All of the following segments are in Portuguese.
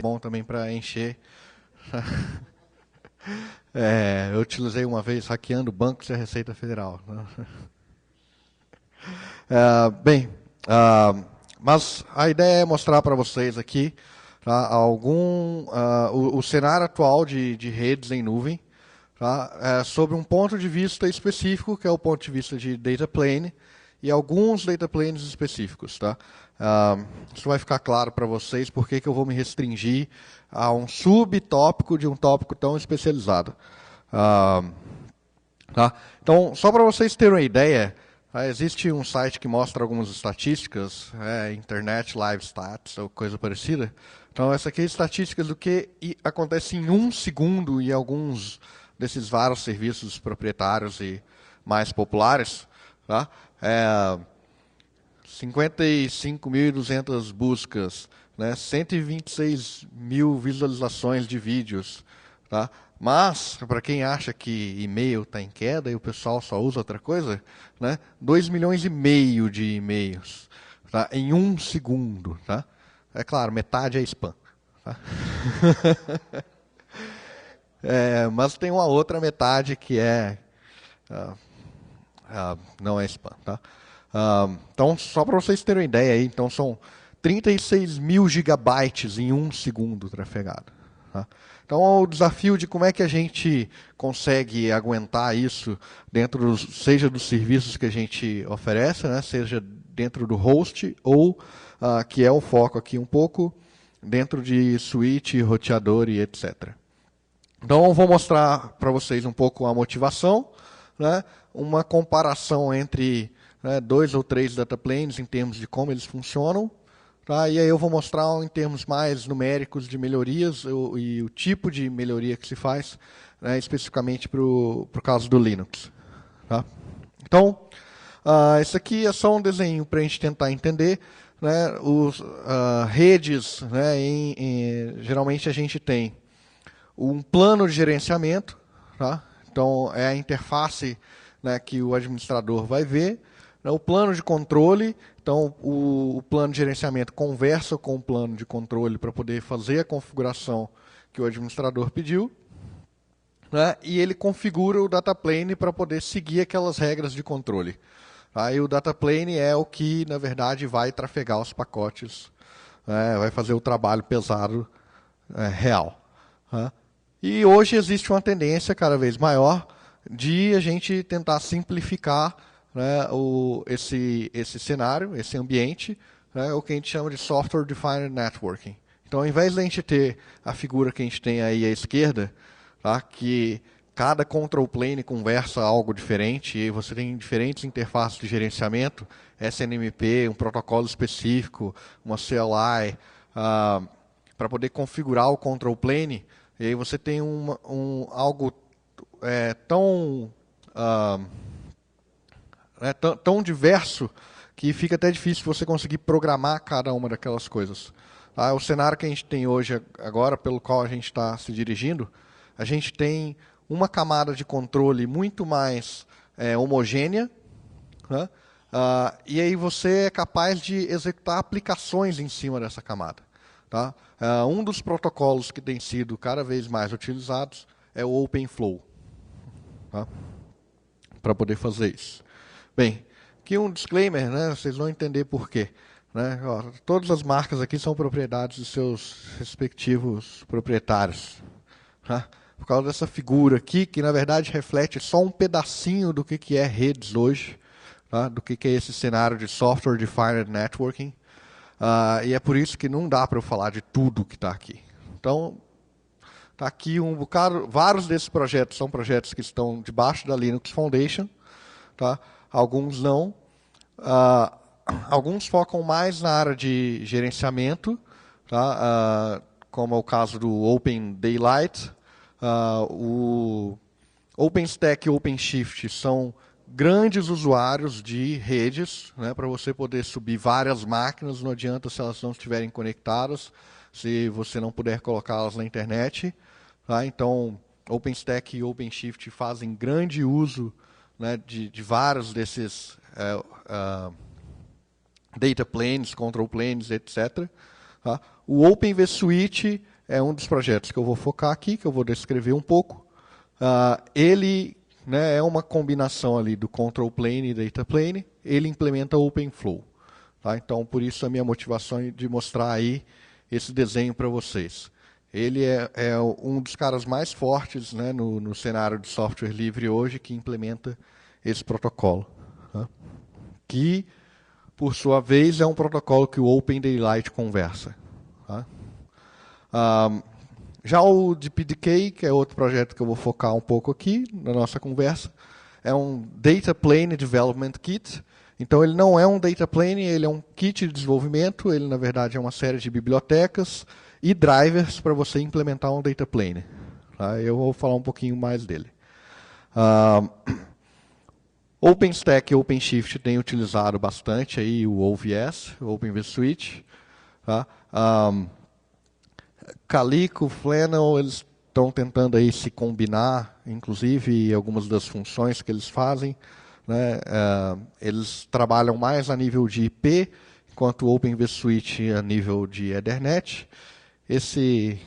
bom também para encher. Eu utilizei uma vez hackeando bancos e a Receita Federal. Bem, mas a ideia é mostrar para vocês aqui, tá, o cenário atual de redes em nuvem, tá, sobre um ponto de vista específico, que é o ponto de vista de data plane, e alguns data planes específicos. Tá? Isso vai ficar claro para vocês porque que eu vou me restringir a um subtópico de um tópico tão especializado. Tá? Então, só para vocês terem uma ideia, existe um site que mostra algumas estatísticas, Internet Live Stats ou coisa parecida. Então, essa aqui é estatísticas do que acontece em 1 segundo em alguns desses vários serviços proprietários e mais populares. Tá? 55.200 buscas, né? 126 mil visualizações de vídeos. Tá? Mas, para quem acha que e-mail está em queda e o pessoal só usa outra coisa, né? 2,5 milhões de e-mails, tá? Em 1 segundo. Tá? É claro, metade é spam. Tá? Mas tem uma outra metade que não é spam. Tá? Então, só para vocês terem uma ideia, aí, então são 36 mil gigabytes em 1 segundo trafegado. Tá? Então, o desafio de como é que a gente consegue aguentar isso dentro, seja dos serviços que a gente oferece, né, seja dentro do host ou, que é o foco aqui um pouco, dentro de switch, roteador e etc. Então, eu vou mostrar para vocês um pouco a motivação, né, uma comparação entre 2 ou 3 data planes em termos de como eles funcionam. Tá? E aí eu vou mostrar em termos mais numéricos de melhorias e o tipo de melhoria que se faz, né, especificamente para o caso do Linux. Tá? Então, isso aqui é só um desenho para a gente tentar entender. Né, redes, né, geralmente a gente tem um plano de gerenciamento. Tá? Então, é a interface, né, que o administrador vai ver. O plano de controle, então o plano de gerenciamento conversa com o plano de controle para poder fazer a configuração que o administrador pediu, né? E ele configura o data plane para poder seguir aquelas regras de controle. Tá? E o data plane é o que, na verdade, vai trafegar os pacotes, vai fazer o trabalho pesado real. Tá? E hoje existe uma tendência cada vez maior de a gente tentar simplificar, né, esse cenário, esse ambiente, né, o que a gente chama de Software Defined Networking. Então, ao invés de a gente ter a figura que a gente tem aí à esquerda, tá, que cada control plane conversa algo diferente, e você tem diferentes interfaces de gerenciamento, SNMP, um protocolo específico, uma CLI, para poder configurar o control plane, e aí você tem algo tão tão diverso que fica até difícil você conseguir programar cada uma daquelas coisas. O cenário que a gente tem hoje, agora, pelo qual a gente está se dirigindo, a gente tem uma camada de controle muito mais homogênea, né? E aí você é capaz de executar aplicações em cima dessa camada. Tá? Um dos protocolos que tem sido cada vez mais utilizados é o OpenFlow, tá? Para poder fazer isso. Bem, aqui um disclaimer, né? Vocês vão entender por quê. Né? Todas as marcas aqui são propriedades de seus respectivos proprietários. Tá? Por causa dessa figura aqui, que na verdade reflete só um pedacinho do que é redes hoje, tá? Do que é esse cenário de Software Defined Networking. E é por isso que não dá para eu falar de tudo que está aqui. Então, está aqui um bocado, vários desses projetos são projetos que estão debaixo da Linux Foundation, tá? Alguns não. Alguns focam mais na área de gerenciamento, tá? Como é o caso do Open Daylight. O OpenStack e OpenShift são grandes usuários de redes, né, para você poder subir várias máquinas, não adianta se elas não estiverem conectadas, se você não puder colocá-las na internet. Tá? Então, OpenStack e OpenShift fazem grande uso, né, de vários desses data planes, control planes, etc. Tá? O Open vSwitch é um dos projetos que eu vou focar aqui, que eu vou descrever um pouco. Ele, né, é uma combinação ali do Control Plane e Data Plane. Ele implementa OpenFlow. Tá? Então, por isso a minha motivação de mostrar aí esse desenho para vocês. Ele é um dos caras mais fortes, né, no cenário de software livre hoje que implementa esse protocolo. Tá? Que, por sua vez, é um protocolo que o OpenDaylight conversa. Tá? Já o DPDK, que é outro projeto que eu vou focar um pouco aqui na nossa conversa, é um Data Plane Development Kit. Então, ele não é um Data Plane, ele é um kit de desenvolvimento. Ele, na verdade, é uma série de bibliotecas e drivers para você implementar um Data Plane. Tá? Eu vou falar um pouquinho mais dele. OpenStack e OpenShift têm utilizado bastante aí o OVS, o OpenVSwitch. Tá? Calico, Flannel, eles estão tentando aí se combinar, inclusive algumas das funções que eles fazem. Né? Eles trabalham mais a nível de IP, enquanto o OpenVSwitch a nível de Ethernet. Não sei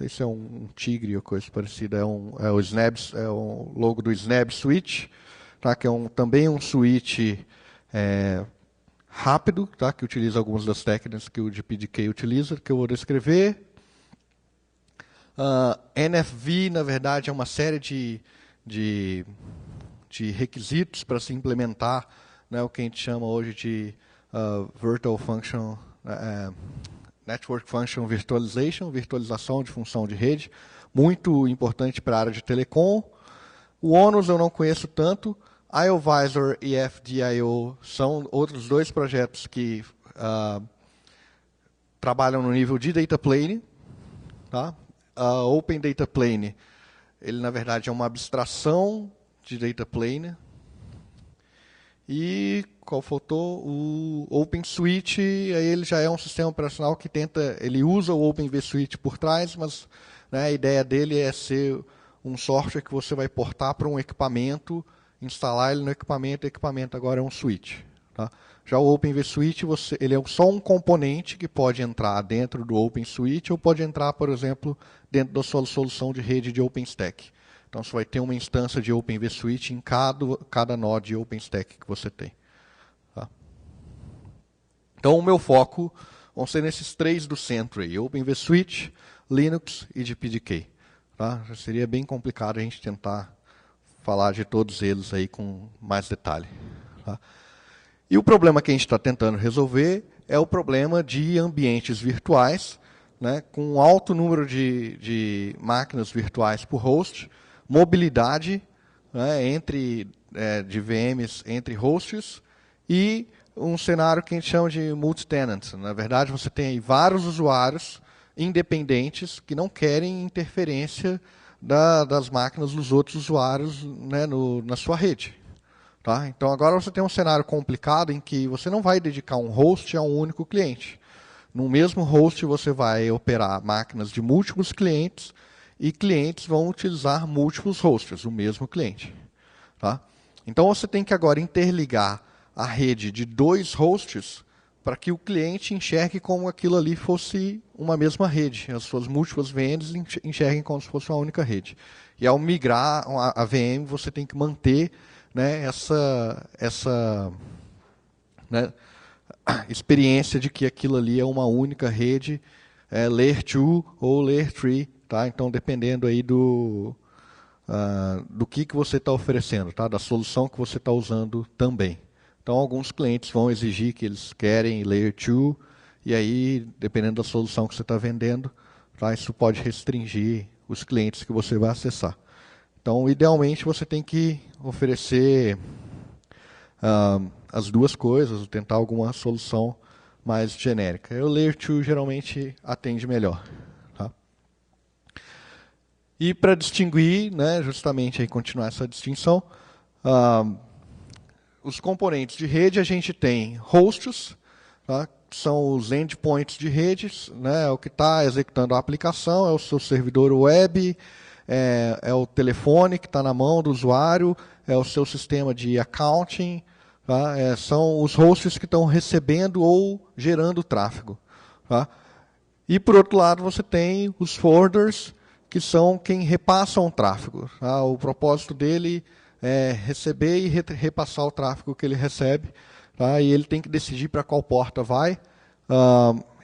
se é um tigre ou coisa parecida, é o logo do Snap Switch, tá? Que é também um switch rápido, tá? Que utiliza algumas das técnicas que o DPDK utiliza, que eu vou descrever. NFV, na verdade, é uma série de requisitos para se implementar, né, o que a gente chama hoje de Virtual Function, Network Function Virtualization, virtualização de função de rede, muito importante para a área de telecom. O ONUS eu não conheço tanto. IOVisor e FDIO são outros dois projetos que trabalham no nível de Data Plane. Tá? Open Data Plane, ele na verdade é uma abstração de Data Plane. E qual faltou? O OpenSwitch, aí ele já é um sistema operacional que ele usa o OpenVSwitch por trás, mas, né, a ideia dele é ser um software que você vai portar para um equipamento, instalar ele no equipamento, e o equipamento agora é um switch. Tá? Já o OpenVSwitch, ele é só um componente que pode entrar dentro do OpenSwitch ou pode entrar, por exemplo, dentro da sua solução de rede de OpenStack. Então, você vai ter uma instância de OpenVSwitch em cada nó de OpenStack que você tem. Tá? Então, o meu foco vão ser nesses três do centro aí, OpenVSwitch, Linux e DPDK. Tá? Já seria bem complicado a gente tentar falar de todos eles aí com mais detalhe. Tá? E o problema que a gente está tentando resolver é o problema de ambientes virtuais, né, com um alto número de máquinas virtuais por host, mobilidade, né, de VMs entre hosts e um cenário que a gente chama de multi-tenant. Na verdade, você tem aí vários usuários independentes que não querem interferência das máquinas dos outros usuários, né, na sua rede. Tá? Então, agora você tem um cenário complicado em que você não vai dedicar um host a um único cliente. No mesmo host, você vai operar máquinas de múltiplos clientes e clientes vão utilizar múltiplos hosts, o mesmo cliente. Tá? Então, você tem que agora interligar a rede de dois hosts para que o cliente enxergue como aquilo ali fosse uma mesma rede. As suas múltiplas VMs enxerguem como se fosse uma única rede. E ao migrar a VM, você tem que manter, né, essa né, experiência de que aquilo ali é uma única rede, Layer 2 ou Layer 3. Tá? Então, dependendo aí do que você está oferecendo, tá? Da solução que você está usando também. Então, alguns clientes vão exigir que eles querem Layer 2, e aí, dependendo da solução que você está vendendo, tá? Isso pode restringir os clientes que você vai acessar. Então, idealmente, você tem que oferecer as duas coisas, tentar alguma solução mais genérica. O Layer 2 geralmente atende melhor. Tá? E para distinguir, né, justamente aí continuar essa distinção, os componentes de rede a gente tem hosts, tá? São os endpoints de redes, né, é o que está executando a aplicação, é o seu servidor web, é o telefone que está na mão do usuário, é o seu sistema de accounting, tá? São os hosts que estão recebendo ou gerando tráfego. Tá? E, por outro lado, você tem os forwarders, que são quem repassam o tráfego. Tá? O propósito dele é receber e repassar o tráfego que ele recebe. Tá? E ele tem que decidir para qual porta vai.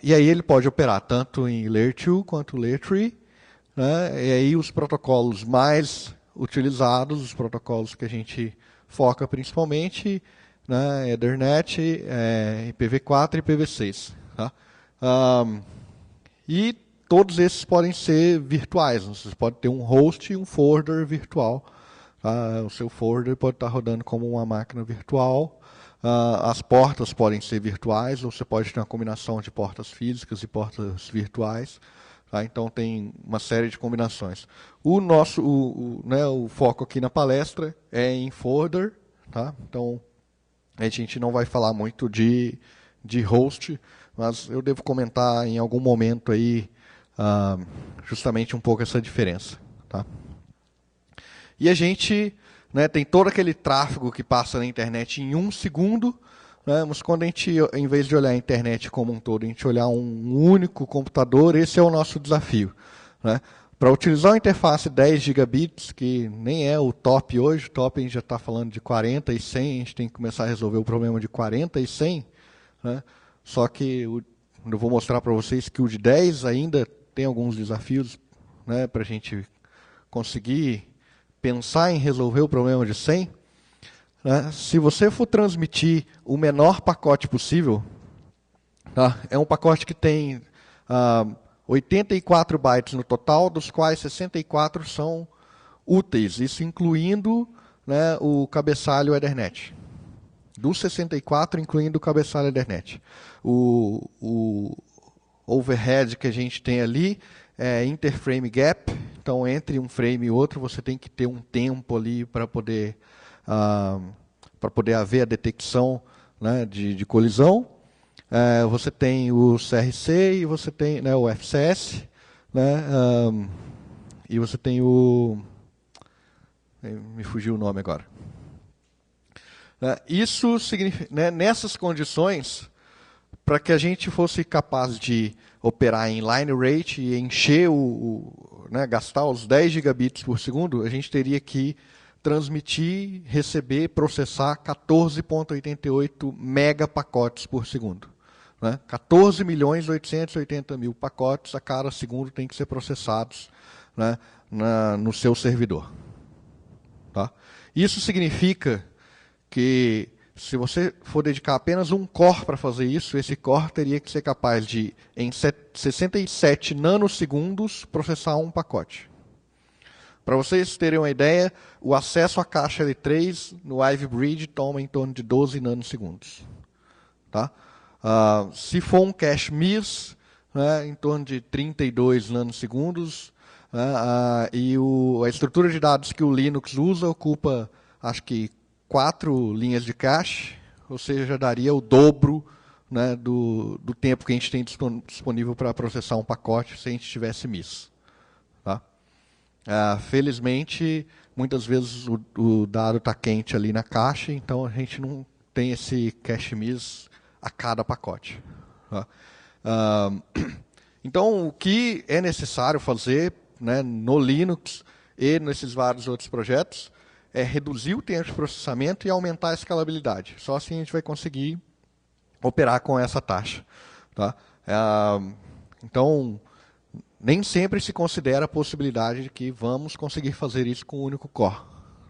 E aí ele pode operar tanto em Layer 2 quanto Layer 3. Né? E aí os protocolos mais utilizados, os protocolos que a gente foca principalmente, né? Ethernet, IPv4 e IPv6. Tá? E todos esses podem ser virtuais. Você pode ter um host e um forwarder virtual. Tá? O seu forwarder pode estar rodando como uma máquina virtual. As portas podem ser virtuais, ou você pode ter uma combinação de portas físicas e portas virtuais. Tá? Então tem uma série de combinações. O foco aqui na palestra é em forwarder. Tá? Então a gente não vai falar muito de host, mas eu devo comentar em algum momento aí justamente um pouco essa diferença. Tá? E a gente, né, tem todo aquele tráfego que passa na internet em 1 segundo, né, mas quando a gente, em vez de olhar a internet como um todo, a gente olhar um único computador, esse é o nosso desafio. Né? Para utilizar uma interface 10 gigabits, que nem é o top hoje, o top a gente já está falando de 40 e 100, a gente tem que começar a resolver o problema de 40 e 100, né? Só que eu vou mostrar para vocês que o de 10 ainda tem alguns desafios, né, para a gente conseguir pensar em resolver o problema de 100. Né? Se você for transmitir o menor pacote possível, tá? É um pacote que tem 84 bytes no total, dos quais 64 são úteis, isso incluindo, né, o cabeçalho Ethernet. Dos 64, incluindo o cabeçalho Ethernet. O overhead que a gente tem ali é interframe gap. Então, entre um frame e outro, você tem que ter um tempo ali para poder haver a detecção, né, de colisão. Você tem o CRC e você tem, né, o FCS. Né, e você tem o... Me fugiu o nome agora. Isso significa, né, nessas condições, para que a gente fosse capaz de operar em line rate e encher né, gastar os 10 gigabits por segundo, a gente teria que transmitir, receber, processar 14,88 megapacotes por segundo. Né? 14.880.000 pacotes a cada segundo tem que ser processados, né, no seu servidor. Tá? Isso significa que se você for dedicar apenas um core para fazer isso, esse core teria que ser capaz de, em 67 nanosegundos, processar um pacote. Para vocês terem uma ideia, o acesso à caixa L3 no Ivy Bridge toma em torno de 12 nanosegundos. Tá? Se for um cache miss, né, em torno de 32 nanosegundos, né, e a estrutura de dados que o Linux usa ocupa, acho que, 4 linhas de cache, ou seja, daria o dobro, né, do tempo que a gente tem disponível para processar um pacote se a gente tivesse miss. Tá? Felizmente, muitas vezes o dado está quente ali na caixa, então a gente não tem esse cache miss a cada pacote. Tá? Então, o que é necessário fazer, né, no Linux e nesses vários outros projetos é reduzir o tempo de processamento e aumentar a escalabilidade. Só assim a gente vai conseguir operar com essa taxa. Tá? Então, nem sempre se considera a possibilidade de que vamos conseguir fazer isso com um único core.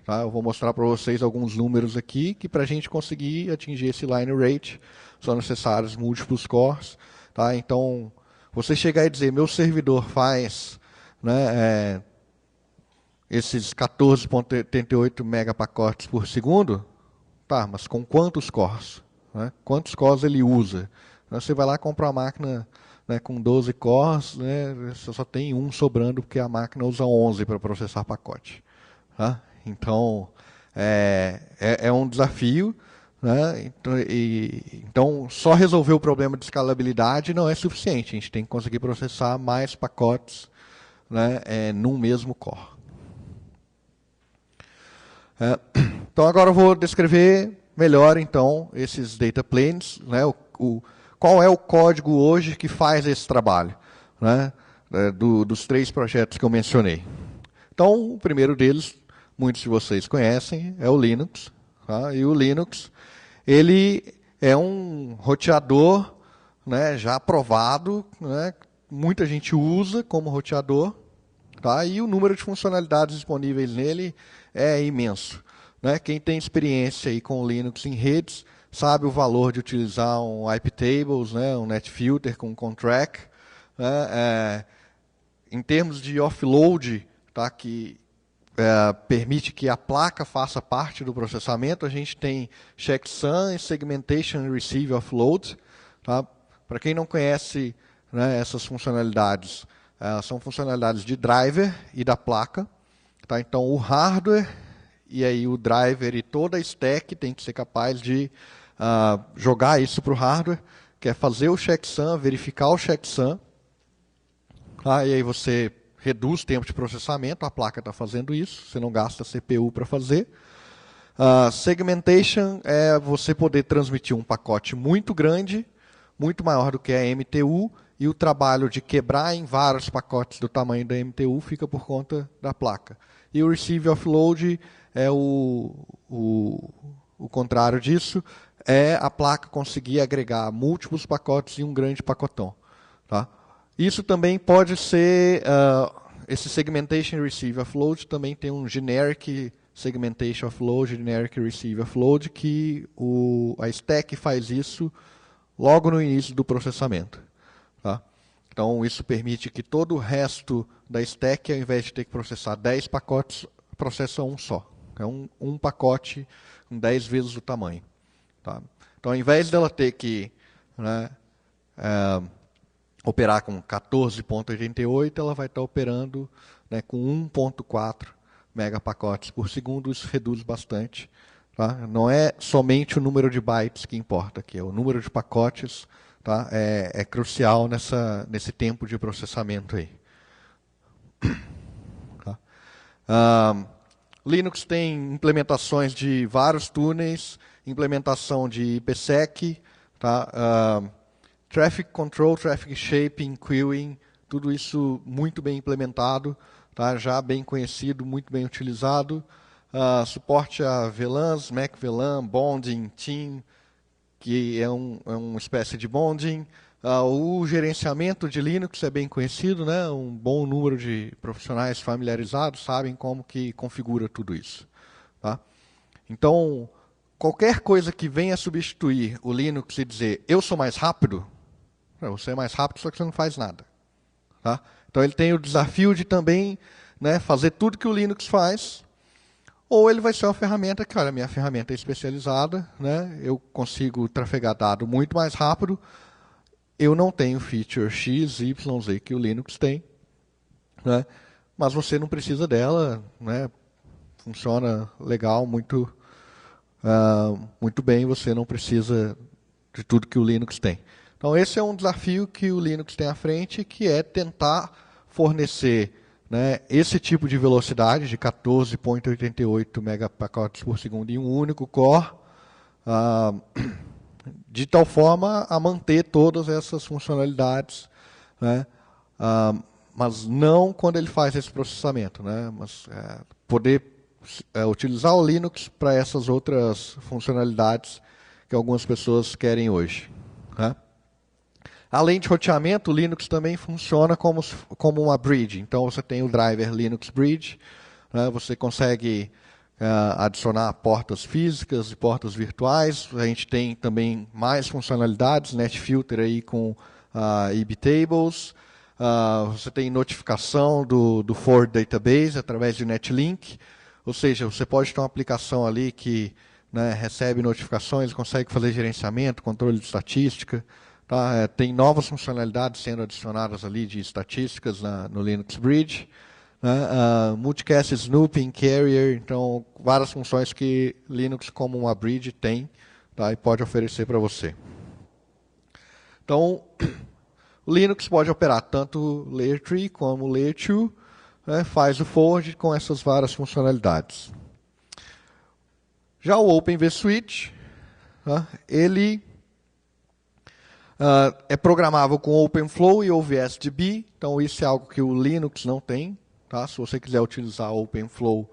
Tá? Eu vou mostrar para vocês alguns números aqui, que para a gente conseguir atingir esse line rate, são necessários múltiplos cores. Tá? Então, você chegar e dizer, meu servidor faz, né, esses 14,88 megapacotes por segundo, tá, mas com quantos cores? Né? Quantos cores ele usa? Então, você vai lá comprar uma máquina, né, com 12 cores, né, você só tem um sobrando porque a máquina usa 11 para processar pacote. Tá? Então, é um desafio. Né? Então, só resolver o problema de escalabilidade não é suficiente. A gente tem que conseguir processar mais pacotes, né, num mesmo core. Então, agora eu vou descrever melhor, então, esses data planes. Né, qual é o código hoje que faz esse trabalho? né, dos 3 projetos que eu mencionei. Então, o primeiro deles, muitos de vocês conhecem, é o Linux. Tá? E o Linux, ele é um roteador, né, já aprovado, né, muita gente usa como roteador, tá? E o número de funcionalidades disponíveis nele é imenso. Né? Quem tem experiência aí com o Linux em redes sabe o valor de utilizar um iptables, né, um netfilter com contract, né, em termos de offload, tá, que permite que a placa faça parte do processamento, a gente tem checksum e segmentation and receive offload. Tá? Para quem não conhece, né, essas funcionalidades, são funcionalidades de driver e da placa. Tá? Então, o hardware e aí o driver e toda a stack tem que ser capaz de jogar isso para o hardware, que é fazer o checksum, verificar o checksum. Tá? E aí você reduz o tempo de processamento, a placa está fazendo isso, você não gasta CPU para fazer. Segmentation é você poder transmitir um pacote muito grande, muito maior do que a MTU, e o trabalho de quebrar em vários pacotes do tamanho da MTU fica por conta da placa. E o Receive Offload é o contrário disso, é a placa conseguir agregar múltiplos pacotes em um grande pacotão. Tá? Isso também pode ser, esse Segmentation Receive Offload também tem um Generic Segmentation Offload, Generic Receive Offload, que a stack faz isso logo no início do processamento. Tá? Então, isso permite que todo o resto da stack, ao invés de ter que processar 10 pacotes, processa um só. É um pacote com 10 vezes o tamanho. Tá? Então, ao invés dela ter que, né, operar com 14.88, ela vai estar operando, né, com 1.4 megapacotes por segundo. Isso reduz bastante. Tá? Não é somente o número de bytes que importa aqui, é o número de pacotes, tá? É crucial nesse tempo de processamento aí. Tá? Linux tem implementações de vários túneis, implementação de IPsec, tá? Traffic Control, Traffic Shaping, Queuing, tudo isso muito bem implementado, tá? Já bem conhecido, muito bem utilizado. Suporte a VLANs, Mac VLAN, Bonding, Team, que é uma espécie de bonding. O gerenciamento de Linux é bem conhecido, né? Um bom número de profissionais familiarizados sabem como que configura tudo isso. Tá? Então, qualquer coisa que venha substituir o Linux e dizer eu sou mais rápido, você é mais rápido, só que você não faz nada. Tá? Então, ele tem o desafio de também, né, fazer tudo que o Linux faz, ou ele vai ser uma ferramenta que, olha, minha ferramenta é especializada, né, eu consigo trafegar dado muito mais rápido, eu não tenho feature X, Y, Z que o Linux tem, né, mas você não precisa dela, né, funciona legal, muito bem, você não precisa de tudo que o Linux tem. Então, esse é um desafio que o Linux tem à frente, que é tentar fornecer, né, esse tipo de velocidade de 14.88 megapacotes por segundo em um único core, de tal forma a manter todas essas funcionalidades, né, mas não quando ele faz esse processamento, né, mas poder utilizar o Linux para essas outras funcionalidades que algumas pessoas querem hoje. Né? Além de roteamento, o Linux também funciona como uma bridge. Então, você tem o driver Linux Bridge, né? Você consegue adicionar portas físicas e portas virtuais. A gente tem também mais funcionalidades, NetFilter aí com iptables. Você tem notificação do Forward Database através de Netlink. Ou seja, você pode ter uma aplicação ali que, né, recebe notificações, consegue fazer gerenciamento, controle de estatística. Tá? Tem novas funcionalidades sendo adicionadas ali de estatísticas no Linux Bridge. Né? Multicast Snooping, Carrier, então várias funções que Linux como uma bridge tem, tá? E pode oferecer para você. Então, o Linux pode operar tanto Layer 3 como Layer 2, né? Faz o forward com essas várias funcionalidades. Já o Open vSwitch, tá? Ele É programável com OpenFlow e OVSDB, então isso é algo que o Linux não tem. Tá? Se você quiser utilizar OpenFlow,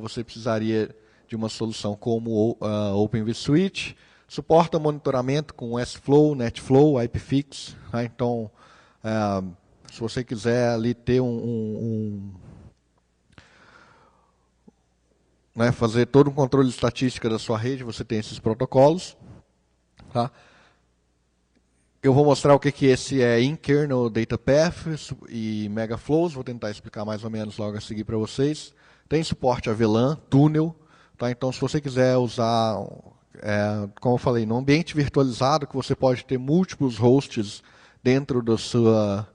você precisaria de uma solução como Open vSwitch. Suporta monitoramento com SFlow, NetFlow, IPFix. Tá? Então, se você quiser ali ter fazer todo um controle de estatística da sua rede, você tem esses protocolos. Tá? Eu vou mostrar o que esse é in-kernel data path e megaflows, vou tentar explicar mais ou menos logo a seguir para vocês. Tem suporte a VLAN, túnel, tá? Então se você quiser usar, como eu falei, num ambiente virtualizado, que você pode ter múltiplos hosts dentro do seu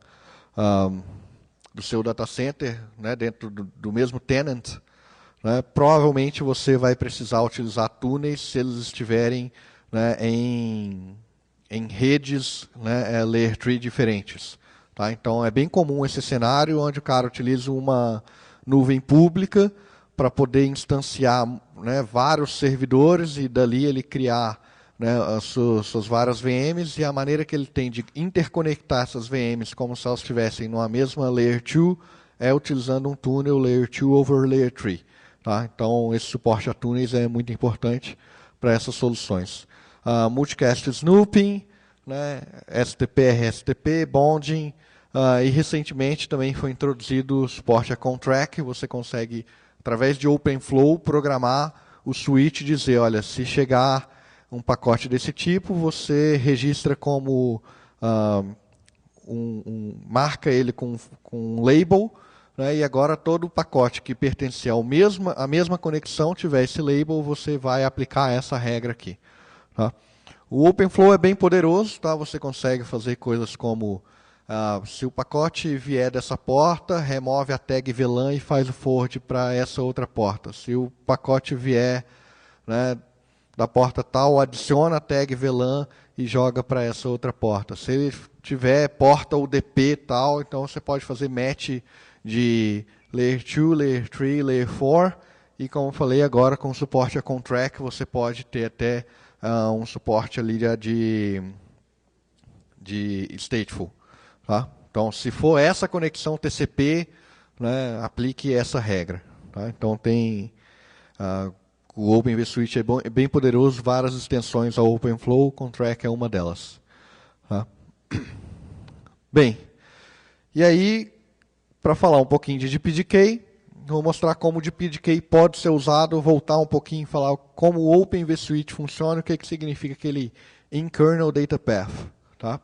data center, né, dentro do mesmo tenant, né, provavelmente você vai precisar utilizar túneis se eles estiverem, né, em redes, né, Layer 3 diferentes. Tá? Então, é bem comum esse cenário onde o cara utiliza uma nuvem pública para poder instanciar, né, vários servidores e dali ele criar, né, as suas várias VMs, e a maneira que ele tem de interconectar essas VMs como se elas estivessem numa mesma Layer 2 é utilizando um túnel Layer 2 over Layer 3. Tá? Então, esse suporte a túneis é muito importante para essas soluções. Multicast Snooping, né, STP, RSTP, Bonding, e recentemente também foi introduzido o suporte a Contract. Você consegue, através de OpenFlow, programar o switch e dizer, olha, se chegar um pacote desse tipo, você registra como, marca ele com um label, né, e agora todo o pacote que pertencer à mesma conexão, tiver esse label, você vai aplicar essa regra aqui. Tá? O OpenFlow é bem poderoso, tá? Você consegue fazer coisas como, se o pacote vier dessa porta, remove a tag VLAN e faz o forward para essa outra porta. Se o pacote vier, né, da porta tal, adiciona a tag VLAN e joga para essa outra porta. Se ele tiver porta UDP tal, então você pode fazer match de Layer 2, Layer 3, Layer 4, e como eu falei agora, com suporte a Contract, você pode ter até um suporte ali de stateful. Tá? Então, se for essa conexão TCP, né, aplique essa regra. Tá? Então, tem o Open vSwitch é bem poderoso, várias extensões ao OpenFlow, o Contract é uma delas. Tá? Bem, e aí, para falar um pouquinho de DPDK, vou mostrar como o DPDK pode ser usado, voltar um pouquinho e falar como o Open vSwitch funciona, o que significa aquele in-kernel data path. Tá?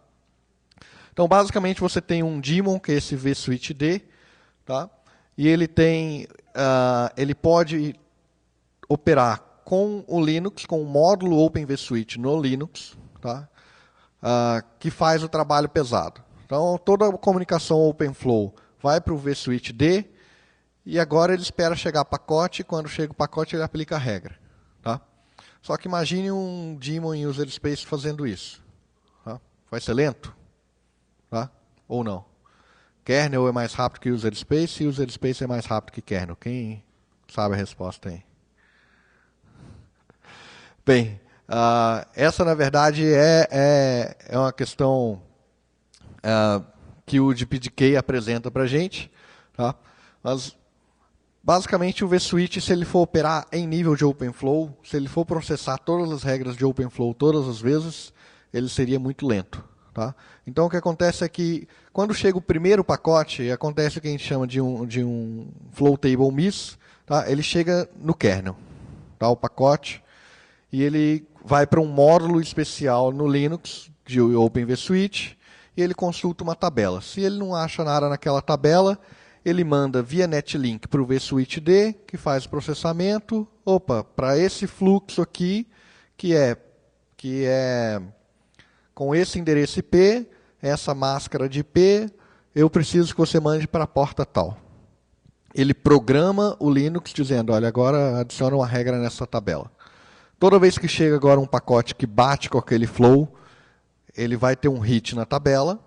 Então, basicamente, você tem um daemon, que é esse vSwitchD, tá? E ele pode operar com o Linux, com o módulo Open vSwitch no Linux, tá? Que faz o trabalho pesado. Então, toda a comunicação OpenFlow vai para o vSwitchD, e agora ele espera chegar pacote, e quando chega o pacote ele aplica a regra. Tá? Só que imagine um daemon em user space fazendo isso. Tá? Vai ser lento? Tá? Ou não? Kernel é mais rápido que user space, e user space é mais rápido que kernel. Quem sabe a resposta aí? Bem, essa na verdade é uma questão que o DPDK apresenta para a gente. Tá? Mas basicamente, o vSwitch, se ele for operar em nível de OpenFlow, se ele for processar todas as regras de OpenFlow todas as vezes, ele seria muito lento. Tá? Então, o que acontece é que, quando chega o primeiro pacote, acontece o que a gente chama de um flow table miss, tá? Ele chega no kernel, tá? O pacote, e ele vai para um módulo especial no Linux, de Open vSwitch, e ele consulta uma tabela. Se ele não acha nada naquela tabela, ele manda via netlink para o vSwitchD, que faz o processamento. Opa, para esse fluxo aqui, que é com esse endereço IP, essa máscara de IP, eu preciso que você mande para a porta tal. Ele programa o Linux dizendo, olha, agora adiciona uma regra nessa tabela. Toda vez que chega agora um pacote que bate com aquele flow, ele vai ter um hit na tabela,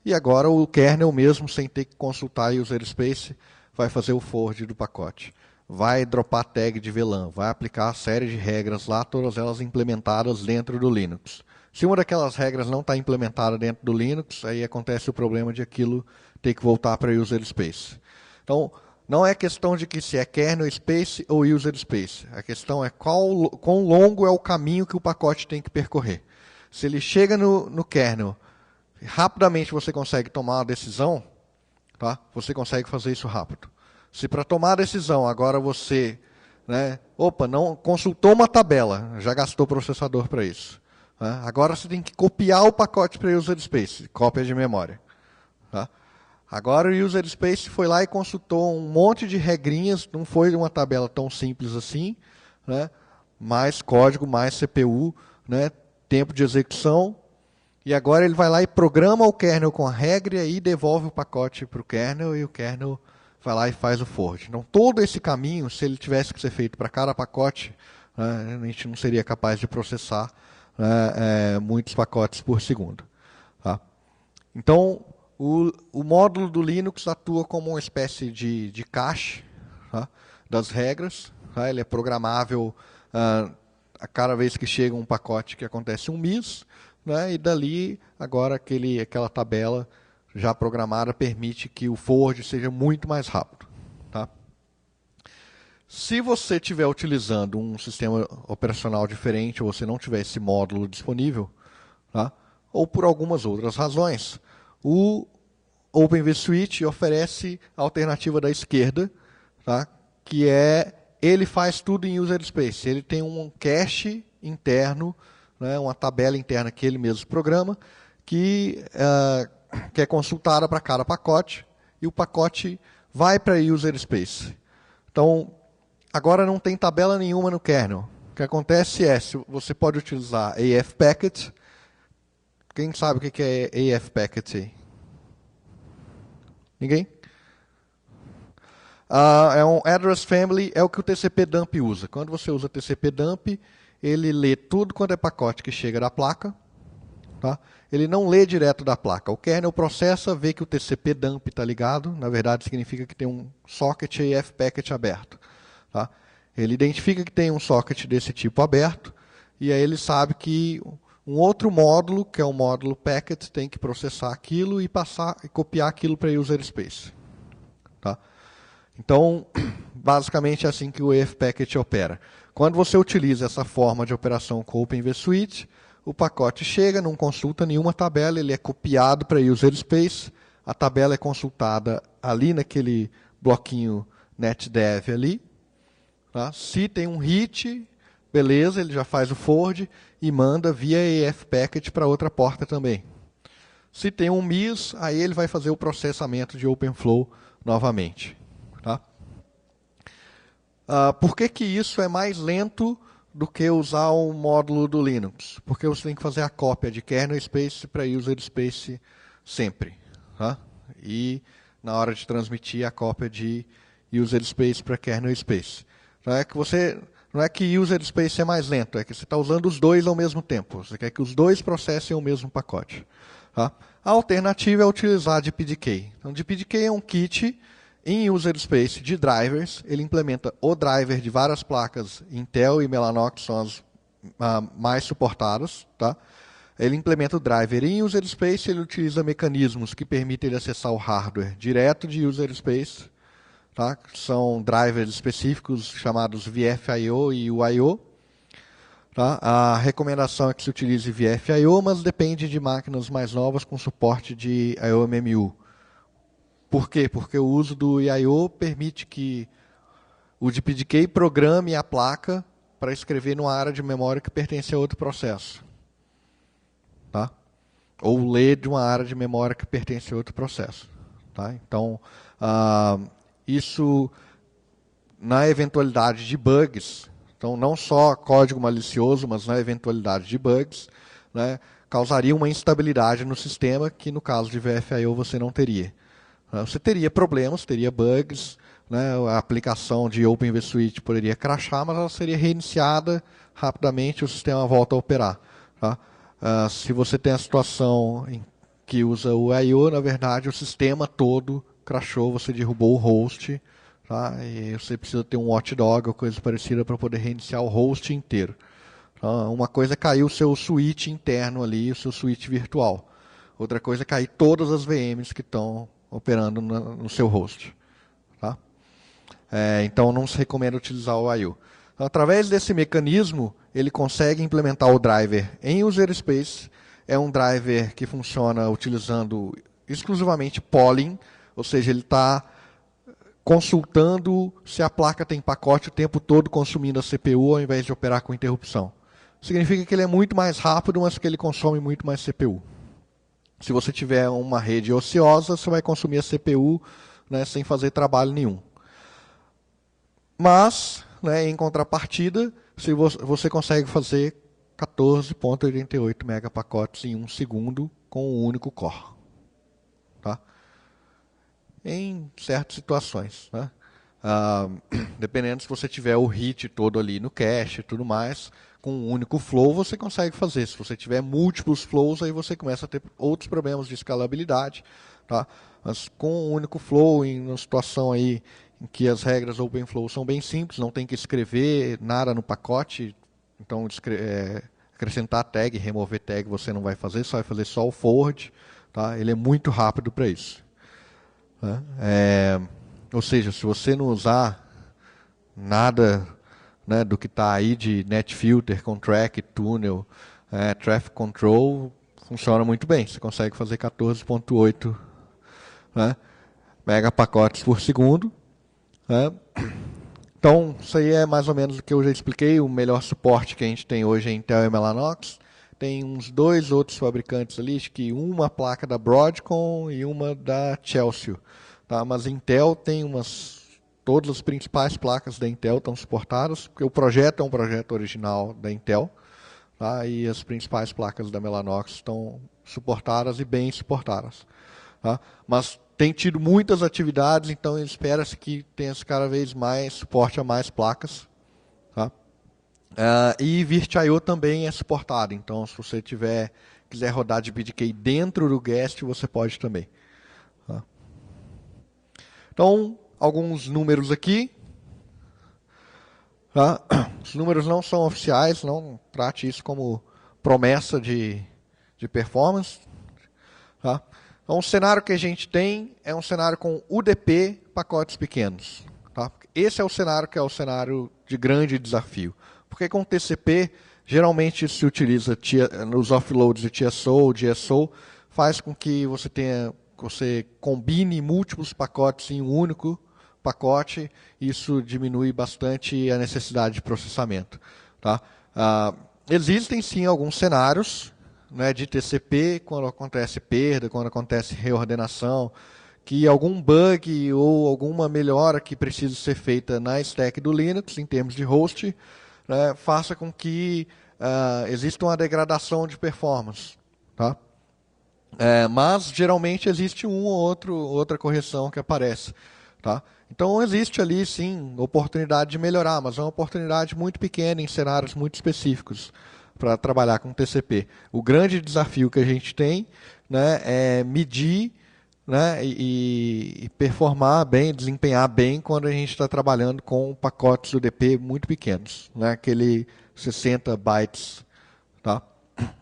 e agora o kernel mesmo, sem ter que consultar o user space, vai fazer o forward do pacote. Vai dropar tag de VLAN, vai aplicar a série de regras lá, todas elas implementadas dentro do Linux. Se uma daquelas regras não está implementada dentro do Linux, aí acontece o problema de aquilo ter que voltar para user space. Então, não é questão de que se é kernel space ou user space. A questão é quão longo é o caminho que o pacote tem que percorrer. Se ele chega no kernel, rapidamente você consegue tomar uma decisão, tá? Você consegue fazer isso rápido. Se para tomar a decisão agora você, não consultou uma tabela, já gastou processador para isso. Tá? Agora você tem que copiar o pacote para user space, cópia de memória. Tá? Agora o user space foi lá e consultou um monte de regrinhas, não foi uma tabela tão simples assim, mais código, mais CPU, tempo de execução, e agora ele vai lá e programa o kernel com a regra e devolve o pacote para o kernel, e o kernel vai lá e faz o forward. Então, todo esse caminho, se ele tivesse que ser feito para cada pacote, a gente não seria capaz de processar muitos pacotes por segundo. Tá? Então, o módulo do Linux atua como uma espécie de cache, tá, das regras. Tá? Ele é programável a cada vez que chega um pacote que acontece um miss, e dali, agora aquela tabela já programada permite que o forward seja muito mais rápido. Tá? Se você estiver utilizando um sistema operacional diferente, ou você não tiver esse módulo disponível, tá? Ou por algumas outras razões, o Open vSwitch oferece a alternativa da esquerda, tá? Que ele faz tudo em user space. Ele tem um cache interno, uma tabela interna que ele mesmo programa, que é consultada para cada pacote, e o pacote vai para user space. Então, agora não tem tabela nenhuma no kernel. O que acontece é, você pode utilizar AF-Packet. Quem sabe o que é AF-Packet aí? Ninguém? É um address family, é o que o TCP-dump usa. Quando você usa TCP-dump, ele lê tudo quanto é pacote que chega da placa. Tá? Ele não lê direto da placa. O kernel processa, vê que o TCP-dump está ligado. Na verdade, significa que tem um socket AF-Packet aberto. Tá? Ele identifica que tem um socket desse tipo aberto, e aí ele sabe que um outro módulo, que é o módulo packet, tem que processar aquilo e copiar aquilo para user space. Tá? Então, basicamente é assim que o AF-Packet opera. Quando você utiliza essa forma de operação com o Open vSwitch, o pacote chega, não consulta nenhuma tabela, ele é copiado para user space, a tabela é consultada ali naquele bloquinho netdev ali. Tá? Se tem um hit, beleza, ele já faz o forward e manda via AF-Packet para outra porta também. Se tem um miss, aí ele vai fazer o processamento de OpenFlow novamente. Tá? Por que isso é mais lento do que usar um módulo do Linux? Porque você tem que fazer a cópia de kernel space para user space sempre. Tá? E na hora de transmitir a cópia de user space para kernel space. Não é que user space é mais lento, é que você está usando os dois ao mesmo tempo. Você quer que os dois processem o mesmo pacote. Tá? A alternativa é utilizar DPDK. Então, DPDK é um kit em user space de drivers. Ele implementa o driver de várias placas Intel e Mellanox, são as mais suportadas. Tá? Ele implementa o driver em user space, ele utiliza mecanismos que permitem ele acessar o hardware direto de user space. Tá? São drivers específicos chamados VFIO e UIO. Tá? A recomendação é que se utilize VFIO, mas depende de máquinas mais novas com suporte de IOMMU. Por quê? Porque o uso do IO permite que o DPDK programe a placa para escrever numa área de memória que pertence a outro processo. Tá? Ou ler de uma área de memória que pertence a outro processo. Tá? Então, isso, na eventualidade de bugs, então não só código malicioso, mas na eventualidade de bugs, causaria uma instabilidade no sistema que, no caso de VFIO, você não teria. Você teria problemas, teria bugs, a aplicação de Open vSwitch poderia crashar, mas ela seria reiniciada rapidamente e o sistema volta a operar. Tá? Se você tem a situação em que usa o I/O, na verdade, o sistema todo crashou, você derrubou o host, tá? E você precisa ter um watchdog ou coisa parecida para poder reiniciar o host inteiro. Uma coisa é cair o seu switch interno ali, o seu switch virtual. Outra coisa é cair todas as VMs que estão operando no seu host. Tá? Então não se recomenda utilizar o I/O. Então, através desse mecanismo, ele consegue implementar o driver em user space. É um driver que funciona utilizando exclusivamente polling, ou seja, ele está consultando se a placa tem pacote o tempo todo consumindo a CPU ao invés de operar com interrupção. Significa que ele é muito mais rápido, mas que ele consome muito mais CPU. Se você tiver uma rede ociosa, você vai consumir a CPU, né, sem fazer trabalho nenhum. Mas, né, em contrapartida, se você consegue fazer 14,88 megapacotes em 1 segundo com um único core. Tá? Em certas situações. Né? Dependendo se você tiver o hit todo ali no cache e tudo mais, com um único flow você consegue fazer. Se você tiver múltiplos flows, aí você começa a ter outros problemas de escalabilidade. Tá? Mas com um único flow, em uma situação aí em que as regras OpenFlow são bem simples, não tem que escrever nada no pacote, então acrescentar tag, remover tag você não vai fazer, só vai fazer só o forward. Tá? Ele é muito rápido para isso. Ou seja, se você não usar nada, né, do que está aí de NetFilter, Contract, Tunnel, Traffic Control, funciona muito bem. Você consegue fazer 14,8, né, megapacotes por segundo. Né? Então, isso aí é mais ou menos o que eu já expliquei. O melhor suporte que a gente tem hoje é Intel e Mellanox. Tem uns 2 outros fabricantes ali, acho que uma placa da Broadcom e uma da Chelsea. Tá? Mas Intel tem todas as principais placas da Intel estão suportadas, porque o projeto é um projeto original da Intel. Tá? E as principais placas da Mellanox estão suportadas e bem suportadas. Tá? Mas tem tido muitas atividades, então espera-se que tenha cada vez mais suporte a mais placas. Tá? E VirtIO também é suportado, então se você quiser rodar de BDK dentro do Guest, você pode também. Tá? Então, alguns números aqui. Tá? Os números não são oficiais, não trate isso como promessa de performance. Tá? Então, o cenário que a gente tem é um cenário com UDP, pacotes pequenos. Tá? Esse é o cenário que é o cenário de grande desafio. Porque com TCP, geralmente se utiliza nos offloads de TSO, GSO, faz com que você combine múltiplos pacotes em um único pacote. Isso diminui bastante a necessidade de processamento. Tá? Existem sim alguns cenários, né, de TCP, quando acontece perda, quando acontece reordenação, que algum bug ou alguma melhora que precisa ser feita na stack do Linux, em termos de host, né, faça com que exista uma degradação de performance. Tá? Mas, geralmente, existe outra correção que aparece. Tá? Então, existe ali, sim, oportunidade de melhorar, mas é uma oportunidade muito pequena em cenários muito específicos para trabalhar com TCP. O grande desafio que a gente tem, né, é medir, né, e performar bem, desempenhar bem quando a gente está trabalhando com pacotes UDP muito pequenos, né, aquele 60 bytes. Tá?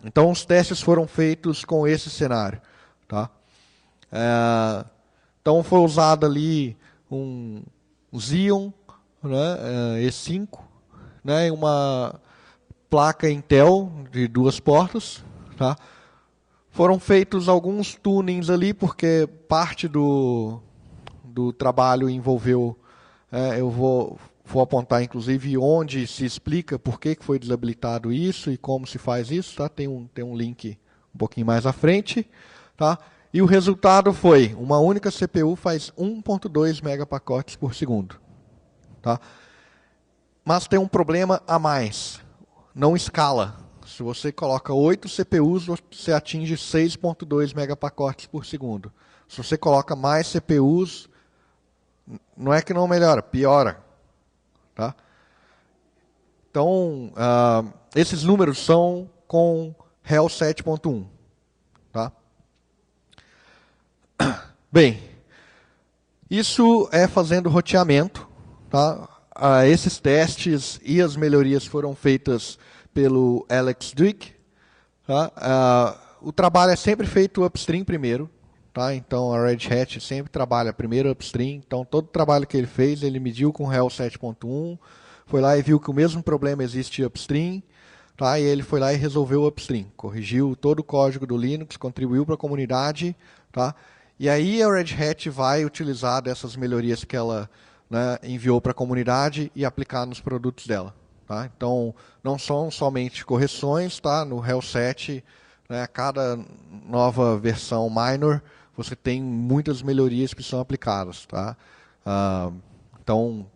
Então, os testes foram feitos com esse cenário. Tá? Então, foi usado ali um Xeon, né, E5, né, uma placa Intel de 2 portas. Tá? Foram feitos alguns tunings ali, porque parte do trabalho envolveu, eu vou apontar inclusive onde se explica por que foi desabilitado isso e como se faz isso. Tá? Tem um link um pouquinho mais à frente. Tá? E o resultado foi, uma única CPU faz 1.2 megapacotes por segundo. Tá? Mas tem um problema a mais. Não escala. Se você coloca 8 CPUs, você atinge 6.2 megapacotes por segundo. Se você coloca mais CPUs, não é que não melhora, piora. Tá? Então, esses números são com HEL 7.1. Tá? Bem, isso é fazendo roteamento. Tá? Esses testes e as melhorias foram feitas pelo Alex Dweck. Tá? O trabalho é sempre feito upstream primeiro. Tá? Então, a Red Hat sempre trabalha primeiro upstream. Então, todo o trabalho que ele fez, ele mediu com o HEL 7.1, foi lá e viu que o mesmo problema existe upstream. Tá? E ele foi lá e resolveu o upstream. Corrigiu todo o código do Linux, contribuiu para a comunidade. Tá? E aí a Red Hat vai utilizar dessas melhorias que ela, né, enviou para a comunidade e aplicar nos produtos dela. Tá? Então, não são somente correções. Tá? No HEL 7, né, a cada nova versão minor, você tem muitas melhorias que são aplicadas. Tá? Então,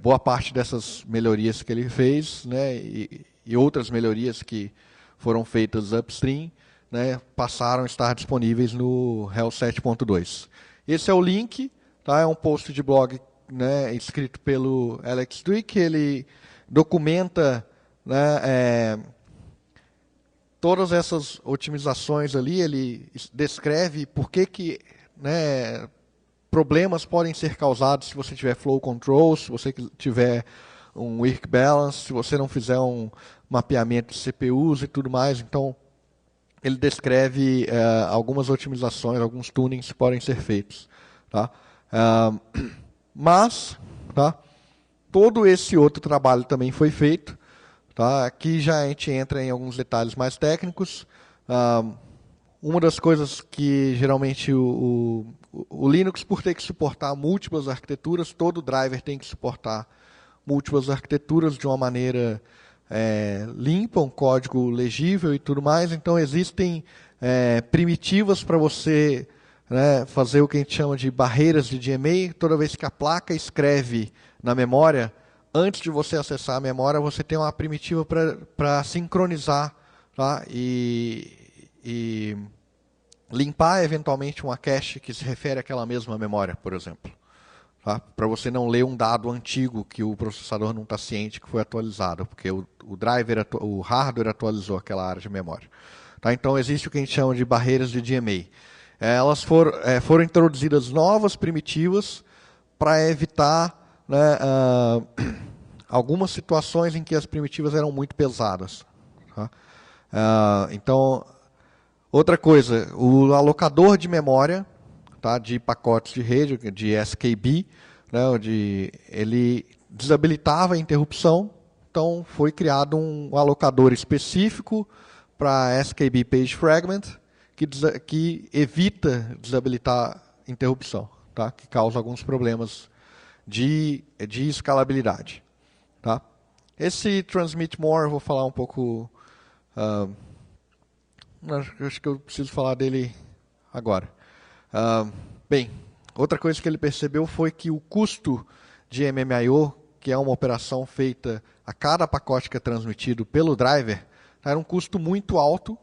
boa parte dessas melhorias que ele fez, né, e outras melhorias que foram feitas upstream, né, passaram a estar disponíveis no HEL 7.2. Esse é o link, tá? É um post de blog, né, escrito pelo Alex Dweck. Ele documenta, né, todas essas otimizações ali. Ele descreve por que, né, problemas podem ser causados se você tiver flow control, se você tiver um work balance, se você não fizer um mapeamento de CPUs e tudo mais. Então, ele descreve algumas otimizações, alguns tunings que podem ser feitos. Tá? Mas, tá, todo esse outro trabalho também foi feito. Tá? Aqui já a gente entra em alguns detalhes mais técnicos. Uma das coisas que geralmente o Linux, por ter que suportar múltiplas arquiteturas, todo driver tem que suportar múltiplas arquiteturas de uma maneira limpa, um código legível e tudo mais. Então, existem primitivas para você, né, fazer o que a gente chama de barreiras de DMA. Toda vez que a placa escreve na memória, antes de você acessar a memória, você tem uma primitiva para sincronizar, tá? E limpar eventualmente uma cache que se refere àquela mesma memória, por exemplo. Tá? Para você não ler um dado antigo que o processador não está ciente que foi atualizado, porque o hardware atualizou aquela área de memória. Tá? Então, existe o que a gente chama de barreiras de DMA. Elas foram introduzidas novas primitivas para evitar, né, algumas situações em que as primitivas eram muito pesadas. Tá? Então, outra coisa, o alocador de memória, tá, de pacotes de rede, de SKB, né, ele desabilitava a interrupção. Então, foi criado um alocador específico para SKB Page Fragment, que evita desabilitar interrupção, tá, que causa alguns problemas de escalabilidade. Tá? Esse Transmit More, eu vou falar um pouco... acho que eu preciso falar dele agora. Bem, outra coisa que ele percebeu foi que o custo de MMIO, que é uma operação feita a cada pacote que é transmitido pelo driver, era um custo muito alto.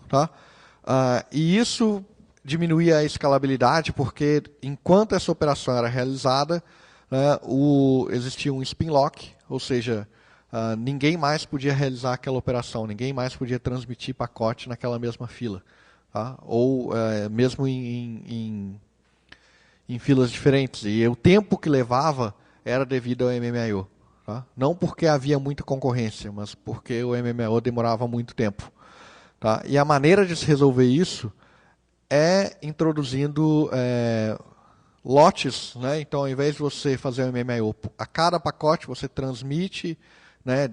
Tá? E isso diminuía a escalabilidade, porque enquanto essa operação era realizada, né, existia um spin lock, ou seja, ninguém mais podia realizar aquela operação, ninguém mais podia transmitir pacote naquela mesma fila. Tá? Ou mesmo em filas diferentes. E o tempo que levava era devido ao MMIO. Tá? Não porque havia muita concorrência, mas porque o MMIO demorava muito tempo. Tá? E a maneira de se resolver isso é introduzindo lotes. Né? Então, ao invés de você fazer o MMIO a cada pacote, você transmite, né,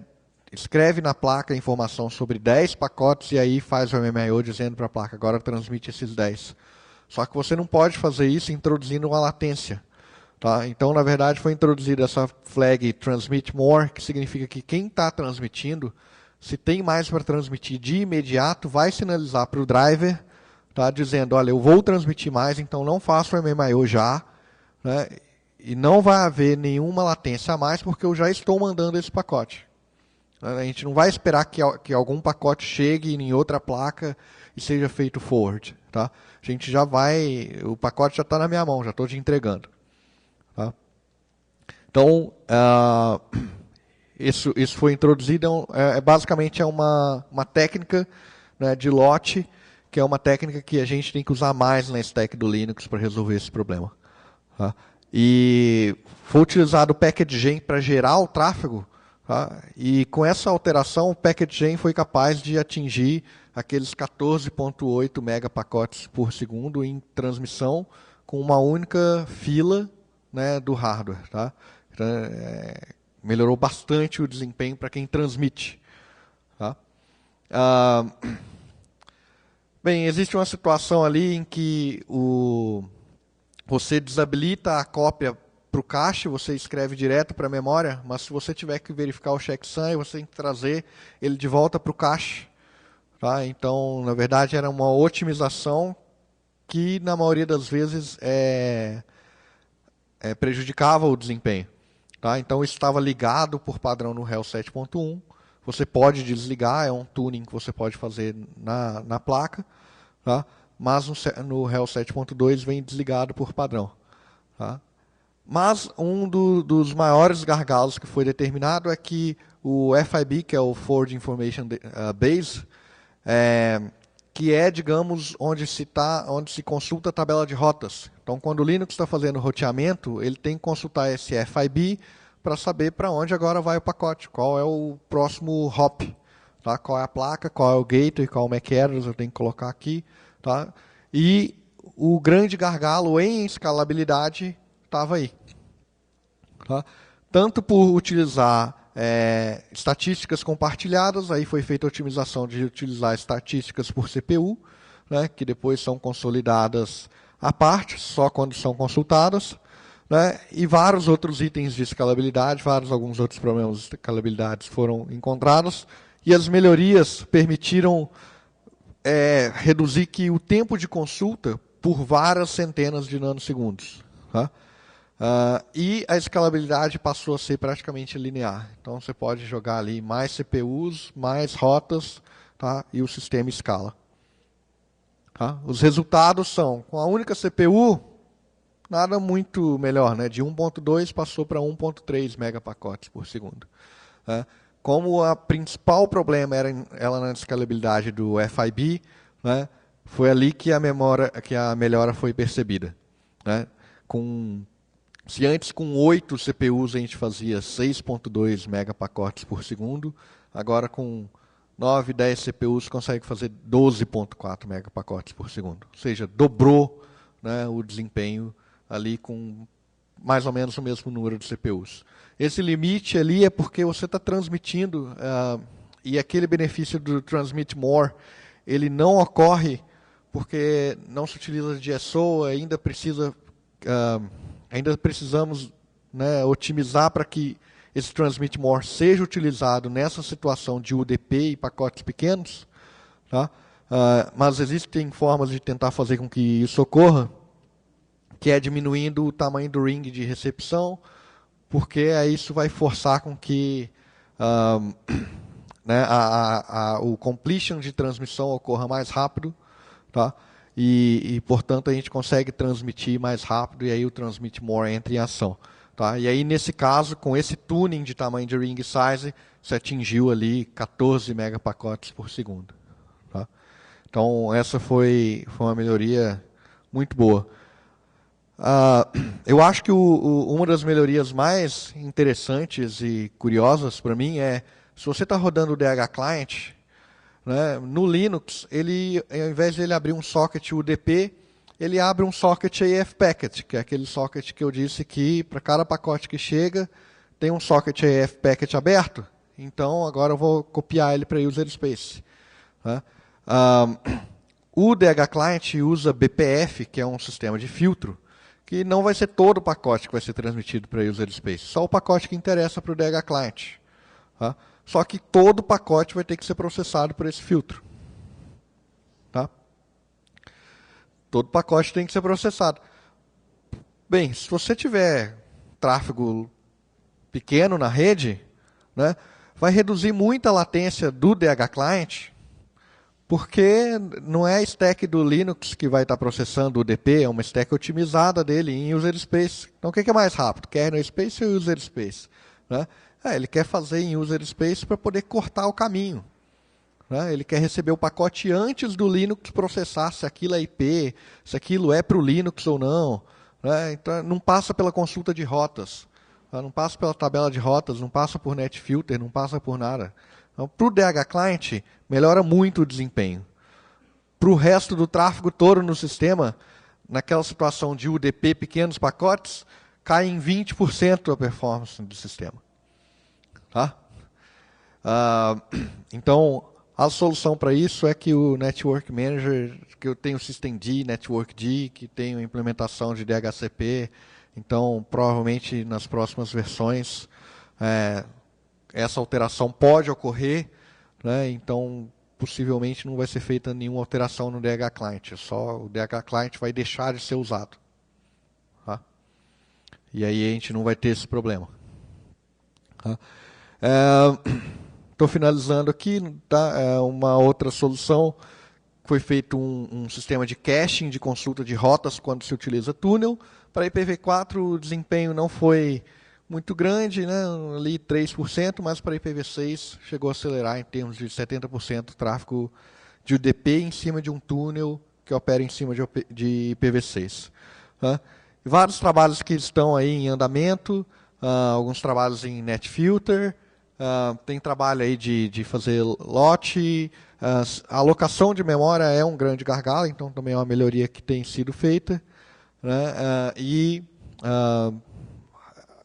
escreve na placa a informação sobre 10 pacotes e aí faz o MMIO dizendo para a placa, agora transmite esses 10. Só que você não pode fazer isso introduzindo uma latência. Tá? Então, na verdade, foi introduzida essa flag Transmit More, que significa que quem está transmitindo, se tem mais para transmitir de imediato, vai sinalizar para o driver, tá, dizendo, olha, eu vou transmitir mais, então não faço o MMIO já, né, e não vai haver nenhuma latência a mais, porque eu já estou mandando esse pacote. A gente não vai esperar que algum pacote chegue em outra placa e seja feito forward. Tá? A gente já vai, o pacote já está na minha mão, já estou te entregando. Tá? Então, isso foi introduzido, basicamente é uma técnica, né, de lote, que é uma técnica que a gente tem que usar mais na stack do Linux para resolver esse problema. Tá? E foi utilizado o packaging para gerar o tráfego. Tá? E com essa alteração, o PacketGen foi capaz de atingir aqueles 14.8 megapacotes por segundo em transmissão com uma única fila, né, do hardware. Tá? Então, melhorou bastante o desempenho para quem transmite. Tá? Bem, existe uma situação ali em que você desabilita a cópia para o cache, você escreve direto para a memória, mas se você tiver que verificar o checksum, você tem que trazer ele de volta para o cache. Tá? Então, na verdade, era uma otimização que, na maioria das vezes, prejudicava o desempenho. Tá? Então, isso estava ligado por padrão no RHEL 7.1. Você pode desligar, é um tuning que você pode fazer na placa, tá? Mas no RHEL 7.2 vem desligado por padrão. Tá? Mas um dos maiores gargalos que foi determinado é que o FIB, que é o Forward Information Base, que é, digamos, onde se consulta a tabela de rotas. Então, quando o Linux está fazendo roteamento, ele tem que consultar esse FIB para saber para onde agora vai o pacote, qual é o próximo hop, tá? Qual é a placa, qual é o gateway, qual é o MAC address, eu tenho que colocar aqui. Tá? E o grande gargalo em escalabilidade estava aí. Tá? Tanto por utilizar estatísticas compartilhadas, aí foi feita a otimização de utilizar estatísticas por CPU, né, que depois são consolidadas à parte, só quando são consultadas, né, e vários outros itens de escalabilidade, alguns outros problemas de escalabilidade foram encontrados, e as melhorias permitiram reduzir que o tempo de consulta por várias centenas de nanosegundos. Tá? E a escalabilidade passou a ser praticamente linear. Então, você pode jogar ali mais CPUs, mais rotas, tá? E o sistema escala. Tá? Os resultados são, com a única CPU, nada muito melhor. Né? De 1.2 passou para 1.3 megapacotes por segundo. Tá? Como o principal problema era ela na escalabilidade do FIB, né? Foi ali que a melhora foi percebida. Né? Se antes com 8 CPUs a gente fazia 6.2 megapacotes por segundo, agora com 9, 10 CPUs consegue fazer 12.4 megapacotes por segundo. Ou seja, dobrou, né, o desempenho ali com mais ou menos o mesmo número de CPUs. Esse limite ali é porque você está transmitindo, e aquele benefício do Transmit More, ele não ocorre porque não se utiliza DSO, ainda precisamos, né, otimizar para que esse Transmit More seja utilizado nessa situação de UDP e pacotes pequenos. Tá? Mas existem formas de tentar fazer com que isso ocorra, que é diminuindo o tamanho do ring de recepção, porque aí isso vai forçar com que né, o completion de transmissão ocorra mais rápido, tá? E, portanto, a gente consegue transmitir mais rápido e aí o Transmit More entra em ação. Tá? E aí, nesse caso, com esse tuning de tamanho de ring size, você atingiu ali 14 megapacotes por segundo. Tá? Então, essa foi uma melhoria muito boa. Eu acho que uma das melhorias mais interessantes e curiosas para mim é, se você está rodando o DH Client, né, no Linux, ao invés de ele abrir um socket UDP, ele abre um socket AF Packet, que é aquele socket que eu disse que para cada pacote que chega, tem um socket AF Packet aberto. Então, agora eu vou copiar ele para User Space. Né? O DH Client usa BPF, que é um sistema de filtro, que não vai ser todo o pacote que vai ser transmitido para User Space, só o pacote que interessa para o DH Client. Tá? Só que todo o pacote vai ter que ser processado por esse filtro. Tá? Todo pacote tem que ser processado. Bem, se você tiver tráfego pequeno na rede, né, vai reduzir muito a latência do DH Client, porque não é a stack do Linux que vai estar processando o UDP, é uma stack otimizada dele em User Space. Então, o que é mais rápido? Kernel Space ou User Space? Né? Ele quer fazer em User Space para poder cortar o caminho. Né? Ele quer receber o pacote antes do Linux processar se aquilo é IP, se aquilo é para o Linux ou não. Né? Então, não passa pela consulta de rotas. Tá? Não passa pela tabela de rotas, não passa por NetFilter, não passa por nada. Então, para o DH Client, melhora muito o desempenho. Para o resto do tráfego todo no sistema, naquela situação de UDP pequenos pacotes, cai em 20% a performance do sistema. Tá? Então, a solução para isso é que o Network Manager, que eu tenho o Systemd, NetworkD, que tem a implementação de DHCP, então provavelmente nas próximas versões essa alteração pode ocorrer, né? Então possivelmente não vai ser feita nenhuma alteração no DH Client, só o DH Client vai deixar de ser usado. Tá? E aí a gente não vai ter esse problema. Tá? Estou finalizando aqui, tá? Uma outra solução, foi feito um sistema de caching de consulta de rotas quando se utiliza túnel. Para IPv4 o desempenho não foi muito grande, né? Ali 3%, mas para IPv6 chegou a acelerar em termos de 70% o tráfego de UDP em cima de um túnel que opera em cima de IPv6. Tá? Vários trabalhos que estão aí em andamento, alguns trabalhos em NetFilter, tem trabalho aí de fazer lote, a alocação de memória é um grande gargalo, então também é uma melhoria que tem sido feita, né? E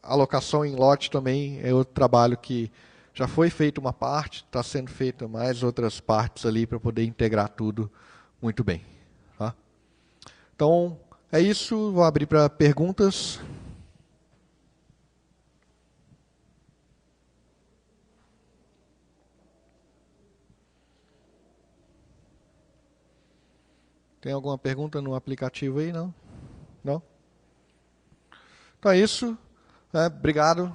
alocação em lote também é outro trabalho que já foi feito uma parte, está sendo feita mais outras partes ali para poder integrar tudo muito bem. Tá? Então, é isso. Vou abrir para perguntas. Tem alguma pergunta no aplicativo aí? Não? Não? Então é isso. Obrigado.